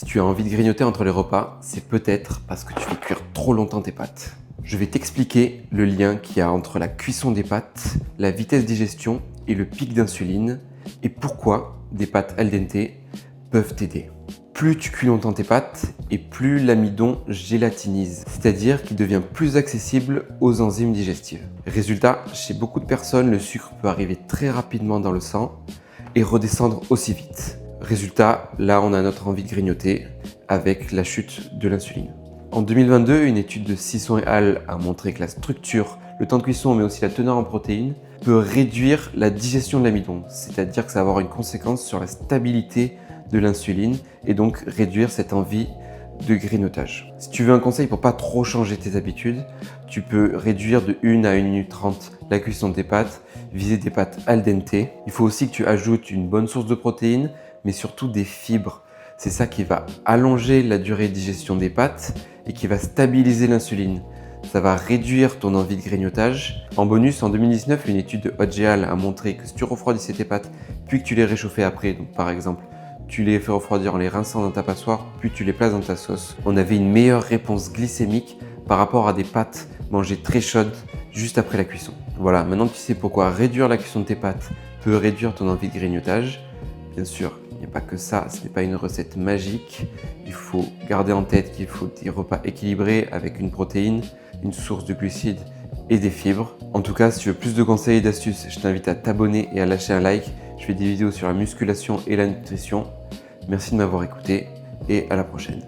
Si tu as envie de grignoter entre les repas, c'est peut-être parce que tu fais cuire trop longtemps tes pâtes. Je vais t'expliquer le lien qu'il y a entre la cuisson des pâtes, la vitesse de digestion et le pic d'insuline et pourquoi des pâtes al dente peuvent t'aider. Plus tu cuis longtemps tes pâtes et plus l'amidon gélatinise, c'est-à-dire qu'il devient plus accessible aux enzymes digestives. Résultat, chez beaucoup de personnes, le sucre peut arriver très rapidement dans le sang et redescendre aussi vite. Résultat, là on a notre envie de grignoter avec la chute de l'insuline. En 2022, une étude de Sisson et al. A montré que la structure, le temps de cuisson mais aussi la teneur en protéines peut réduire la digestion de l'amidon, c'est-à-dire que ça va avoir une conséquence sur la stabilité de l'insuline et donc réduire cette envie de grignotage. Si tu veux un conseil pour pas trop changer tes habitudes, tu peux réduire de 1 à 1 minute 30 la cuisson de tes pâtes, viser des pâtes al dente. Il faut aussi que tu ajoutes une bonne source de protéines, mais surtout des fibres. C'est ça qui va allonger la durée de digestion des pâtes et qui va stabiliser l'insuline. Ça va réduire ton envie de grignotage. En bonus, en 2019, une étude de Hodge et al. A montré que si tu refroidissais tes pâtes, puis que tu les réchauffais après, donc par exemple, tu les fais refroidir en les rinçant dans ta passoire, puis tu les places dans ta sauce, on avait une meilleure réponse glycémique par rapport à des pâtes mangées très chaudes juste après la cuisson. Voilà, maintenant tu sais pourquoi réduire la cuisson de tes pâtes peut réduire ton envie de grignotage. Bien sûr, il n'y a pas que ça, ce n'est pas une recette magique. Il faut garder en tête qu'il faut des repas équilibrés avec une protéine, une source de glucides et des fibres. En tout cas, si tu veux plus de conseils et d'astuces, je t'invite à t'abonner et à lâcher un like. Je fais des vidéos sur la musculation et la nutrition. Merci de m'avoir écouté et à la prochaine.